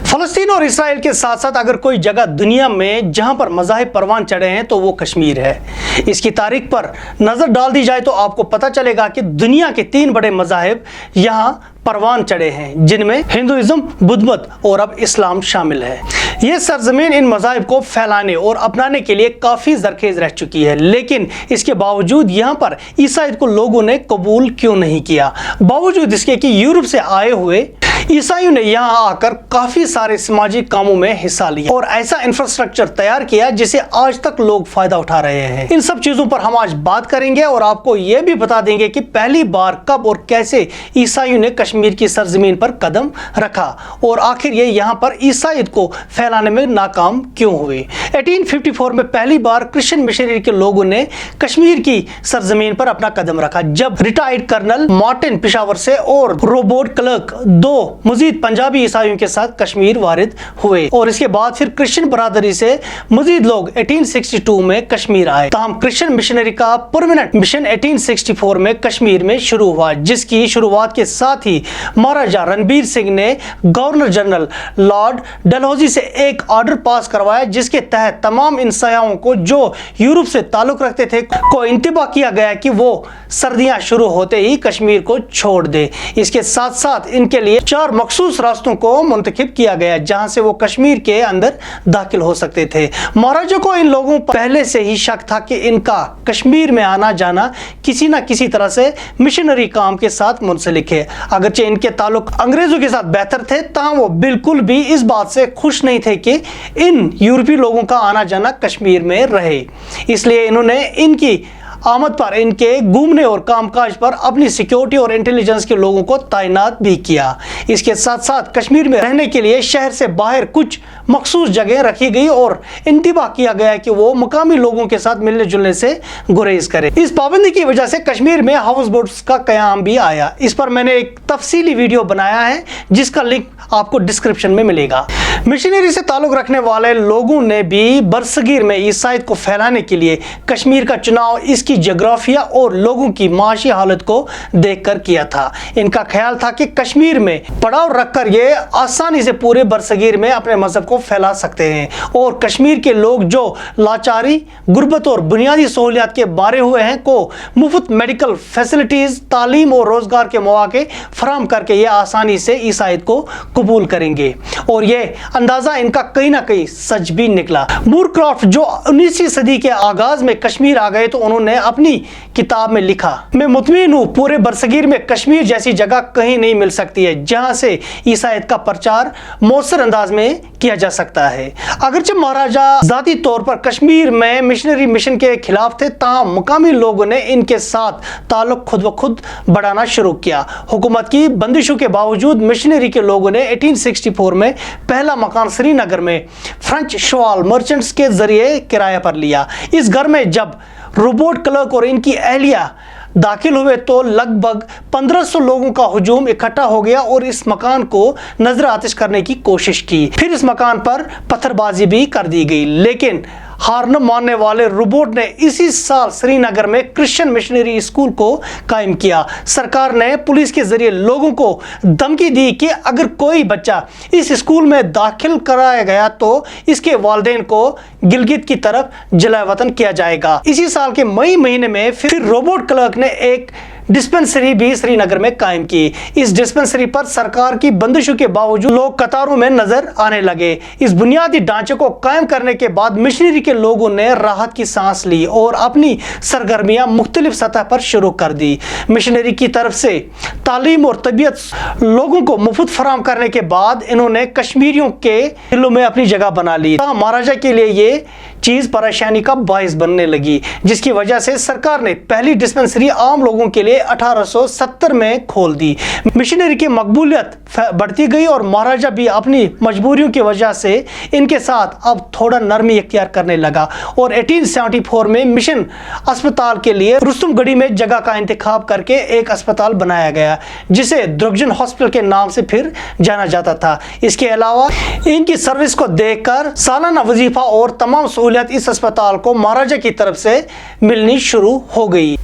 फलस्तीन और इसराइल के साथ साथ अगर कोई जगह दुनिया में जहां पर मज़ाहिब परवान चढ़े हैं तो वो कश्मीर है। इसकी तारीख पर नज़र डाल दी जाए तो आपको पता चलेगा कि दुनिया के 3 बड़े मज़ाहिब यहाँ परवान चढ़े हैं, जिनमें हिंदुइज्म, बुद्ध मत और अब इस्लाम शामिल है। ये सरजमीन इन मज़ाहिब को फैलाने और अपनाने के लिए काफ़ी जरखेज़ रह चुकी है, लेकिन इसके बावजूद यहाँ पर ईसाईयत को लोगों ने कबूल क्यों नहीं किया? बावजूद इसके कि यूरोप से आए हुए ईसाइयों ने यहाँ आकर काफी सारे समाजी कामों में हिस्सा लिया और ऐसा इंफ्रास्ट्रक्चर तैयार किया जिसे आज तक लोग फायदा उठा रहे हैं। इन सब चीजों पर हम आज बात करेंगे और आपको यह भी बता देंगे कि पहली बार कब और कैसे ईसाइयों ने कश्मीर की सरजमीन पर कदम रखा और आखिर ये यहाँ पर ईसाईयत को फैलाने में नाकाम क्यों हुए। 1854 में पहली बार क्रिश्चियन मिशनरी के लोगों ने कश्मीर की सरजमीन पर अपना कदम रखा, जब रिटायर्ड कर्नल मार्टिन पेशावर से और रॉबर्ट क्लर्क 2 मजीद पंजाबी ईसाइयों के साथ कश्मीर वारिद हुए और इसके बाद फिर क्रिश्चियन बरादरी से मजीद लोग 1862 में कश्मीर आए। तमाम क्रिश्चियन मिशनरी का परमानेंट मिशन 1864 में कश्मीर में शुरू हुआ, जिसकी शुरुआत के साथ ही महाराजा रणबीर सिंह ने गवर्नर जनरल लॉर्ड डलहौजी से एक ऑर्डर पास करवाया, जिसके तहत तमाम इन सयाहों को जो यूरोप से ताल्लुक रखते थे को इंतबा किया गया कि वो सर्दियां शुरू होते ही कश्मीर को छोड़ दे। इसके साथ साथ इनके लिए 4 मखसूस रास्तों को मुंतखब किया गया जहां से वो कश्मीर के अंदर दाखिल हो सकते थे। महाराजा को इन लोगों पर पहले से ही शक था कि इनका कश्मीर में आना जाना किसी न किसी तरह से मिशनरी काम के साथ मुंसलिक है। अगरचे इनके ताल्लुक अंग्रेजों के साथ बेहतर थे, तहाँ वो बिल्कुल भी इस बात से खुश नहीं थे कि इन यूरोपीय लोगों का आना जाना कश्मीर में रहे। इसलिए इन्होंने इनकी आमद पर इनके घूमने और कामकाज पर अपनी सिक्योरिटी और इंटेलिजेंस के लोगों को तैनात भी किया। इसके साथ साथ कश्मीर में रहने के लिए शहर से बाहर कुछ मखसूस जगह रखी गई और इंतबा किया गया कि वो मुकामी लोगों के साथ मिलने जुलने से गुरेज करें। इस पाबंदी की वजह से कश्मीर में हाउस बोट्स का कयाम भी आया। इस पर मैंने एक तफसीली वीडियो बनाया है जिसका लिंक आपको डिस्क्रिप्शन में मिलेगा। मिशनरी से ताल्लुक रखने वाले लोगों ने भी बरसगीर में ईसाईयत को फैलाने के लिए कश्मीर का चुनाव इसकी जोग्राफिया और लोगों की माशी हालत को देखकर किया था। इनका ख्याल था कि कश्मीर में पड़ाव रखकर ये आसानी से पूरे बरसगीर में अपने मजहब को फैला सकते हैं और कश्मीर के लोग जो लाचारी, गुर्बत और बुनियादी सहूलियात के बारे हुए हैं को मुफ्त मेडिकल फैसिलिटीज, तालीम और रोजगार के मौके फराहम करके ये आसानी से ईसाईयत को कबूल करेंगे और ये अंदाजा इनका कहीं ना कहीं सच भी निकला। मूरक्राफ्ट जो 19वीं सदी के आगाज में कश्मीर आ गए तो उन्होंने अपनी किताब में लिखा, मैं मुतमिन हूँ पूरे बरसगीर में कश्मीर जैसी जगह कहीं नहीं मिल सकती है जहां से ईसाईयत का प्रचार मौसर अंदाज में किया जा सकता है। अगरचे महाराजा जाती तौर पर कश्मीर में मिशनरी मिशन के खिलाफ थे, ताहम मुकामी लोगों ने इनके साथ ताल्लुक खुद ब खुद बढ़ाना शुरू किया। हुकूमत की बंदिशों के बावजूद मिशनरी के लोगों ने 1864 में पहला मकान श्रीनगर में फ्रेंच शवाल मर्चेंट्स के जरिए किराए पर लिया। इस घर में जब रॉबर्ट क्लर्क और इनकी अहलिया दाखिल हुए तो लगभग 1500 लोगों का हुजूम इकट्ठा हो गया और इस मकान को नजर आतिश करने की कोशिश की। फिर इस मकान पर पत्थरबाजी भी कर दी गई, लेकिन हार न मानने वाले रॉबर्ट ने इसी साल श्रीनगर में क्रिश्चियन मिशनरी स्कूल को कायम किया। सरकार ने पुलिस के जरिए लोगों को धमकी दी कि अगर कोई बच्चा इस स्कूल में दाखिल कराया गया तो इसके वालिदैन को गिलगित की तरफ जलाए वतन किया जाएगा। इसी साल के मई महीने में फिर रॉबर्ट क्लर्क ने एक डिस्पेंसरी भी श्रीनगर में कायम की। इस डिस्पेंसरी पर सरकार की बंदिशों के बावजूद लोग कतारों में नजर आने लगे। इस बुनियादी ढांचे को कायम करने के बाद मिशनरी के लोगों ने राहत की सांस ली और अपनी सरगर्मियां मुख्तलिफ सतह पर शुरू कर दी। मिशनरी की तरफ से तालीम और तबीयत लोगों को मुफ्त फराहम करने के बाद इन्होंने कश्मीरियों के दिलों में अपनी जगह बना ली। महाराजा के लिए ये चीज परेशानी का बायस बनने लगी, जिसकी वजह से सरकार ने पहली डिस्पेंसरी आम लोगों के लिए 1870 में खोल दी। मिशनरी की मकबूलियत बढ़ती गई और महाराजा भी अपनी मजबूरियों की वजह से इनके साथ अब थोड़ा नरमी इख्तियार करने लगा और 1874 में मिशन अस्पताल के लिए रुस्तुमगढ़ी में जगह का इंतखाब करके एक अस्पताल बनाया गया, जिसे द्रुगजन हॉस्पिटल के नाम से फिर जाना जाता था। इसके अलावा इनकी सर्विस को देखकर सालाना वजीफा और तमाम सहूलियत इस अस्पताल को महाराजा की तरफ से मिलनी शुरू हो गई।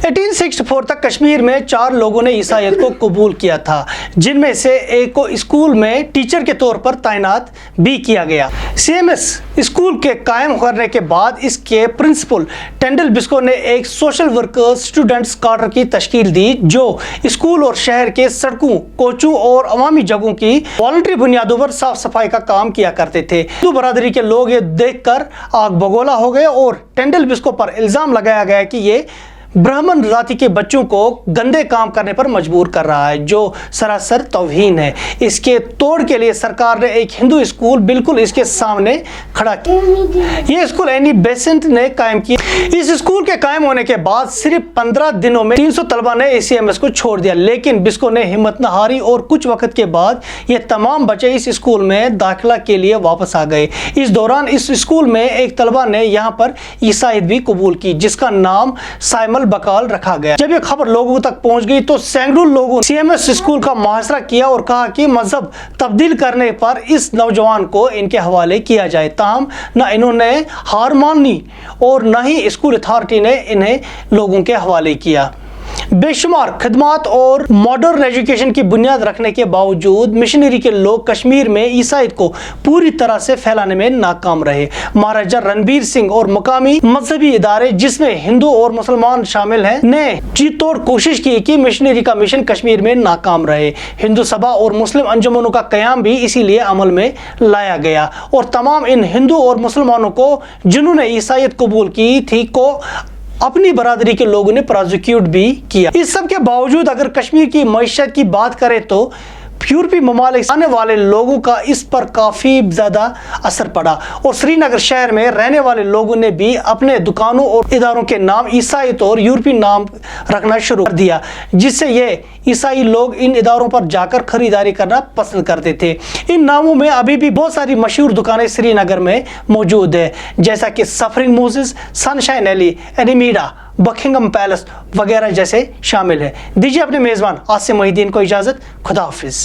1864 तक कश्मीर में 4 लोगों ने ईसाईयत को कबूल किया था, जिनमें से एक को स्कूल में टीचर के तौर पर तैनात भी किया गया। CMS स्कूल के कायम करने के बाद इसके प्रिंसिपल टेंडल बिस्को ने एक सोशल वर्कर स्टूडेंट्स क्वार्टर की तश्कील दी, जो स्कूल और शहर के सड़कों, कोचों और अवामी जगहों की वॉलंटरी बुनियादों पर साफ सफाई का काम किया करते थे। हिंदू बरादरी के लोग ये देखकर आग बगोला हो गए और टेंडल बिस्को पर इल्जाम लगाया गया कि ये ब्राह्मण जाति के बच्चों को गंदे काम करने पर मजबूर कर रहा है, जो सरासर तौहीन है। इसके तोड़ के लिए सरकार ने एक हिंदू स्कूल बिल्कुल इसके सामने खड़ा किया। ये स्कूल एनी बेसेंट ने कायम किया। इस स्कूल के कायम होने के बाद सिर्फ 15 दिनों में 300 तलबा ने ACMS को छोड़ दिया, लेकिन बिस्को ने हिम्मत न हारी और कुछ वक्त के बाद ये तमाम बच्चे इस स्कूल में दाखिला के लिए वापस आ गए। इस दौरान इस स्कूल में एक तलबा ने यहाँ पर ईसाईयत भी कबूल की, जिसका नाम साइमल बकाल रखा गया। जब ये खबर लोगों तक पहुंच गई तो सैकड़ों लोगों ने CMS स्कूल का मुआसरा किया और कहा कि मजहब तब्दील करने पर इस नौजवान को इनके हवाले किया जाए। ताहम न इन्होंने हार मानी और न ही स्कूल अथॉरिटी ने इन्हें लोगों के हवाले किया। बेशुमार खिदमात और मॉडर्न एजुकेशन की बुनियाद रखने के बावजूद मिशनरी के लोग कश्मीर में ईसाईयत को पूरी तरह से फैलाने में नाकाम रहे। महाराजा रणबीर सिंह और मुकामी मजहबी इदारे, जिसमें हिंदू और मुसलमान शामिल हैं, ने जी तोड़ कोशिश की कि मिशनरी का मिशन कश्मीर में नाकाम रहे। हिंदू सभा और मुस्लिम अंजुमनों का क़याम भी इसीलिए अमल में लाया गया और तमाम इन हिंदू और मुसलमानों को जिन्होंने ईसाईयत कबूल की थी को अपनी बरादरी के लोगों ने प्रोसिक्यूट भी किया। इस सब के बावजूद अगर कश्मीर की मईशत की बात करें तो यूरोपी ममालिक आने वाले लोगों का इस पर काफ़ी ज़्यादा असर पड़ा और श्रीनगर शहर में रहने वाले लोगों ने भी अपने दुकानों और इदारों के नाम ईसाईयत और यूरोपी नाम रखना शुरू कर दिया, जिससे ये ईसाई लोग इन इदारों पर जाकर खरीदारी करना पसंद करते थे। इन नामों में अभी भी बहुत सारी मशहूर दुकानें श्रीनगर में मौजूद है, जैसा कि सफरिंग मोसेस, सनशाइन एली, एनिमीडा, बकिंगम पैलेस वगैरह जैसे शामिल है। दीजिए अपने मेज़बान आसिम मोहिद्दीन को इजाज़त। खुदा हाफिज़।